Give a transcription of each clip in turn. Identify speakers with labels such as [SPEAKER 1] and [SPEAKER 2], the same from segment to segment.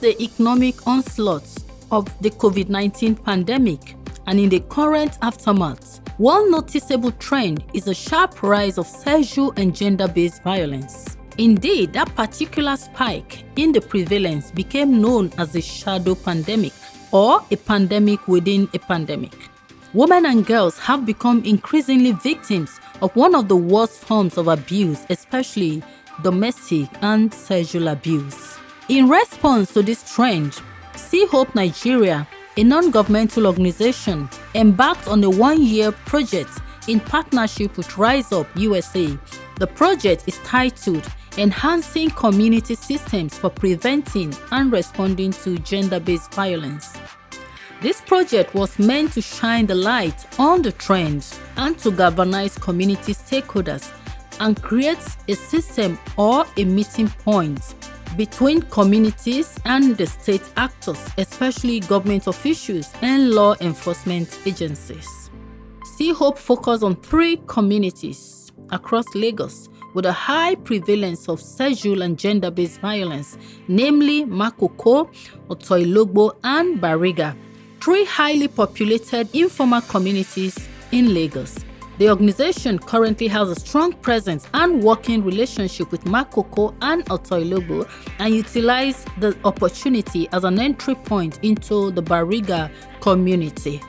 [SPEAKER 1] the economic onslaught of the COVID-19 pandemic and in the current aftermath, one noticeable trend is a sharp rise of sexual and gender-based violence. Indeed, that particular spike in the prevalence became known as a shadow pandemic, or a pandemic within a pandemic. Women and girls have become increasingly victims of one of the worst forms of abuse, especially domestic and sexual abuse. In response to this trend, CEE-HOPE Nigeria, a non-governmental organization, embarked on a one-year project in partnership with RiseUp USA. The project is titled Enhancing Community Systems for Preventing and Responding to Gender-Based Violence. This project was meant to shine the light on the trends and to galvanize community stakeholders and create a system or a meeting point between communities and the state actors, especially government officials and law enforcement agencies. CEE-HOPE focused on 3 communities across Lagos with a high prevalence of sexual and gender-based violence, namely Makoko, Otoilogbo, and Bariga, 3 highly populated informal communities in Lagos. The organization currently has a strong presence and working relationship with Makoko and Otoilogbo and utilize the opportunity as an entry point into the Bariga community.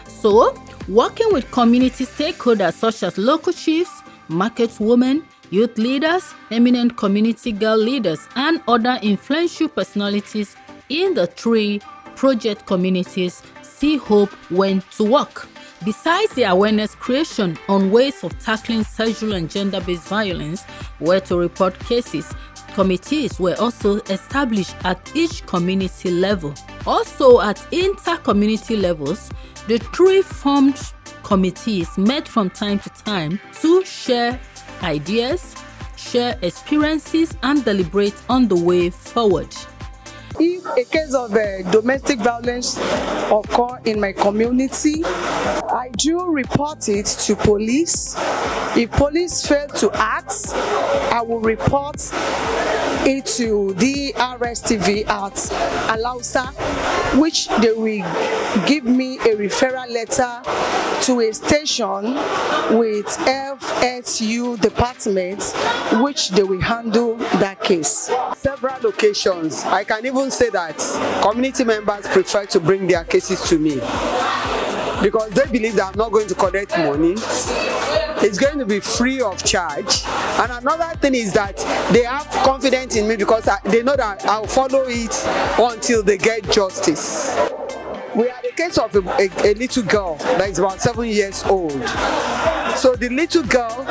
[SPEAKER 1] So, working with community stakeholders such as local chiefs, market women, youth leaders, eminent community girl leaders, and other influential personalities in the 3 project communities, CEE-HOPE went to work. Besides the awareness creation on ways of tackling sexual and gender-based violence, where to report cases, committees were also established at each community level. Also at inter-community levels, the 3 formed committees met from time to time to share ideas, share experiences, and deliberate on the way forward.
[SPEAKER 2] If a case of domestic violence occur in my community, I do report it to police. If police fail to act, I will report it to the RSTV at Alausa, which they will give me a referral letter to a station with FSU department, which they will handle that case.
[SPEAKER 3] Several occasions, I can even say that community members prefer to bring their cases to me because they believe that I'm not going to collect money. It's going to be free of charge. And another thing is that they have confidence in me because they know that I'll follow it until they get justice. We had a case of a little girl that is about 7 years old. So the little girl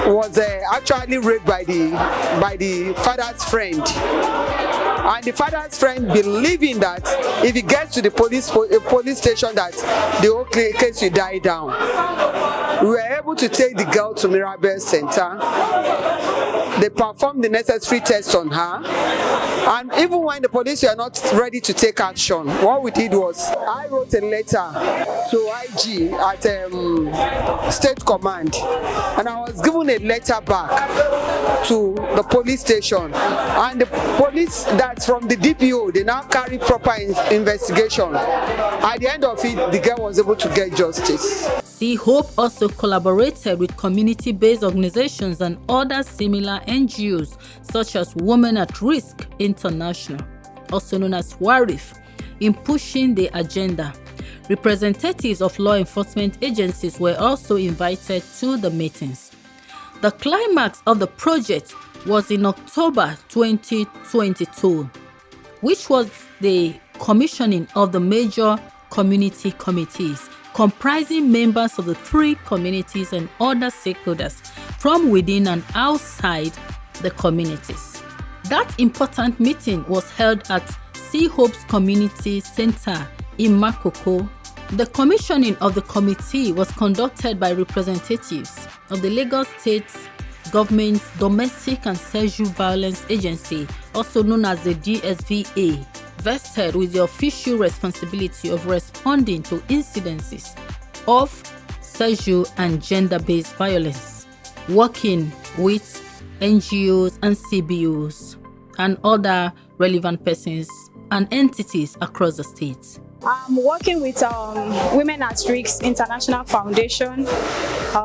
[SPEAKER 3] was actually raped by the father's friend. And the father's friend believing that if he gets to the police station that the whole case will die down. We were able to take the girl to Mirabel Center. They performed the necessary tests on her. And even when the police were not ready to take action, what we did was I wrote a letter to IG at State Command. And I was given a letter back to the police station. And the police that's from the DPO, they now carry proper investigation. At the end of it, the girl was able to get justice.
[SPEAKER 1] CEE-HOPE also collaborated with community-based organizations and other similar NGOs such as Women at Risk International, also known as WARIF, in pushing the agenda. Representatives of law enforcement agencies were also invited to the meetings. The climax of the project was in October 2022, which was the commissioning of the major community committees, comprising members of the 3 communities and other stakeholders from within and outside the communities. That important meeting was held at CEE-HOPE's Community Center in Makoko. The commissioning of the committee was conducted by representatives of the Lagos State Government's Domestic and Sexual Violence Agency, also known as the DSVA, vested with the official responsibility of responding to incidences of sexual and gender-based violence, working with NGOs and CBOs and other relevant persons and entities across the state.
[SPEAKER 4] I'm working with Women at Risk International Foundation,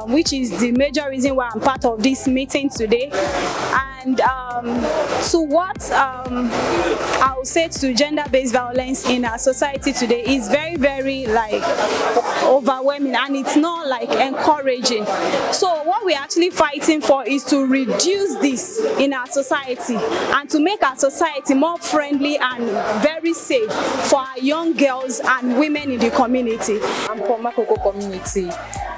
[SPEAKER 4] which is the major reason why I'm part of this meeting today. And to what I would say to gender-based violence in our society today is very, very overwhelming, and it's not encouraging. So what we're actually fighting for is to reduce this in our society and to make our society more friendly and very safe for our young girls and women in the community.
[SPEAKER 5] I'm from Makoko community.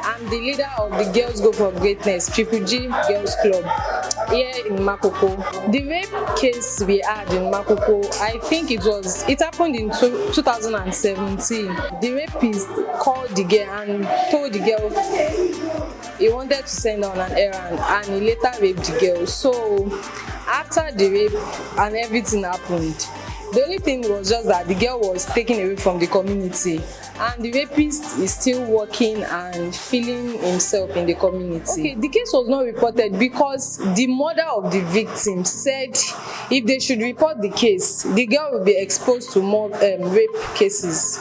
[SPEAKER 5] I'm the leader of the Girls Go for Greatness, Triple G Girls Club, here in Makoko. The rape case we had in Makoko, I think it happened in 2017. The rapist called the girl and told the girl he wanted to send on an errand, and he later raped the girl. So after the rape and everything happened, the only thing was just that the girl was taken away from the community, and the rapist is still working and feeling himself in the community. Okay, the case was not reported because the mother of the victim said if they should report the case, the girl will be exposed to more rape cases.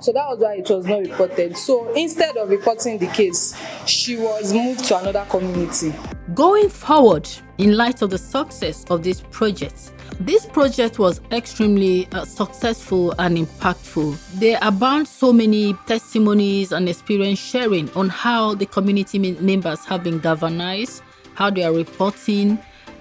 [SPEAKER 5] So that was why it was not reported. So instead of reporting the case, she was moved to another community.
[SPEAKER 1] Going forward, in light of the success of this project was extremely successful and impactful. There abound so many testimonies and experience sharing on how the community members have been galvanized, how they are reporting,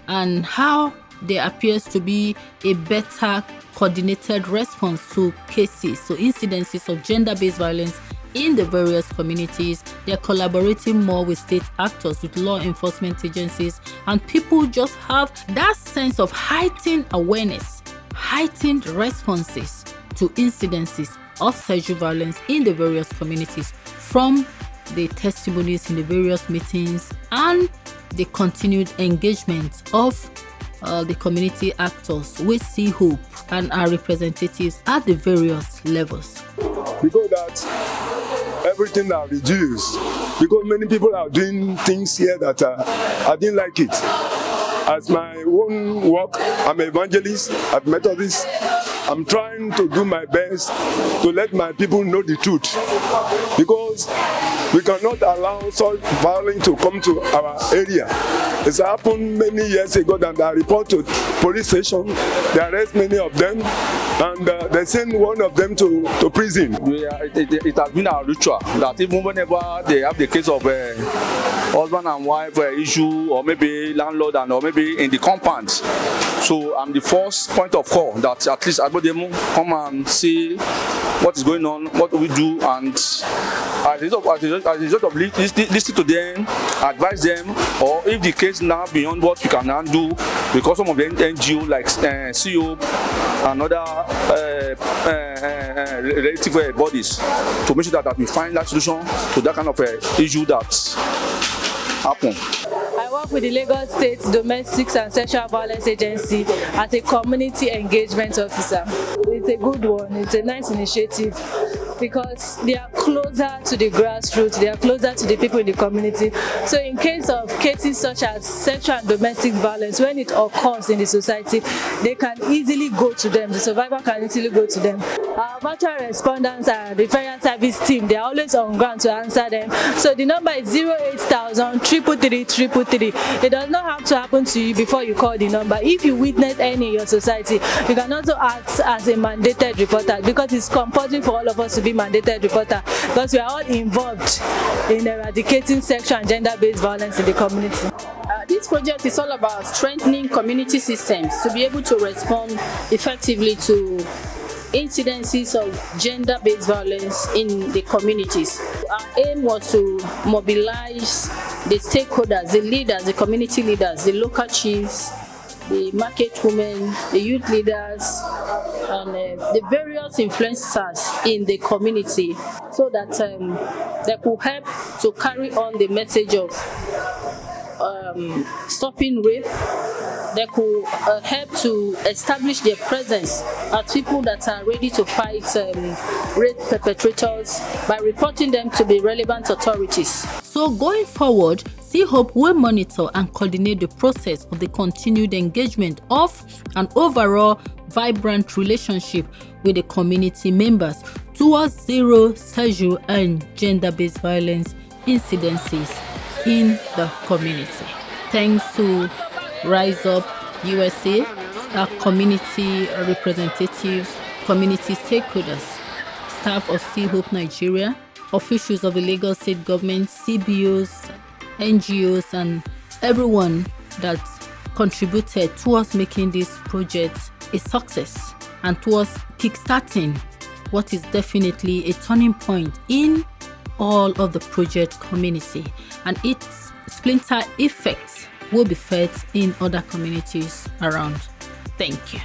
[SPEAKER 1] and how there appears to be a better coordinated response to cases, so incidences of gender-based violence in the various communities. They're collaborating more with state actors, with law enforcement agencies, and people just have that sense of heightened awareness, heightened responses to incidences of sexual violence in the various communities from the testimonies in the various meetings and the continued engagement of the community actors with CEE-HOPE and our representatives at the various levels.
[SPEAKER 6] Because that everything are reduced, because many people are doing things here that I didn't like it. As my own work, I'm an evangelist, I'm Methodist. I'm trying to do my best to let my people know the truth, because we cannot allow such violence to come to our area. It's happened many years ago that I report to police station, they arrest many of them, and they send one of them to prison.
[SPEAKER 7] It has been our ritual that even whenever they have the case of husband and wife issue, or maybe landlord or maybe in the compound, so I'm the first point of call that at least Abodemu come and see what is going on, what do we do, and as a result of listening to them, advise them, or if the case now beyond what we can now do, because some of the NGO like CEE-HOPE and other relative bodies, to make sure that we find that solution to that kind of issue that happen.
[SPEAKER 5] I work with the Lagos State Domestic and Sexual Violence Agency as a community engagement officer. It's a good one, it's a nice initiative because they are closer to the grassroots, they are closer to the people in the community. So in case of cases such as sexual and domestic violence, when it occurs in the society, they can easily go to them, the survivor can easily go to them. Our virtual respondents and referral service team, they are always on ground to answer them. So the number is 08000 333 333. It does not have to happen to you before you call the number. If you witness any in your society, you can also act as a mandated reporter, because it's compulsory for all of us to be mandated reporter, because we are all involved in eradicating sexual and gender-based violence in the community.
[SPEAKER 8] This project is all about strengthening community systems to be able to respond effectively to incidences of gender-based violence in the communities. Our aim was to mobilize the stakeholders, the leaders, the community leaders, the local chiefs, the market women, the youth leaders, and the various influencers in the community, so that they could help to carry on the message of stopping rape. They could help to establish their presence as people that are ready to fight rape perpetrators by reporting them to the relevant authorities.
[SPEAKER 1] So going forward, CEE-HOPE will monitor and coordinate the process of the continued engagement of an overall vibrant relationship with the community members towards zero sexual and gender-based violence incidences in the community. Thanks to RiseUp USA, our community representatives, community stakeholders, staff of CEE-HOPE Nigeria, officials of the Lagos State Government, CBOs, NGOs, and everyone that contributed towards making this project a success and towards kickstarting what is definitely a turning point in all of the project community, and its splinter effects will be felt in other communities around. Thank you.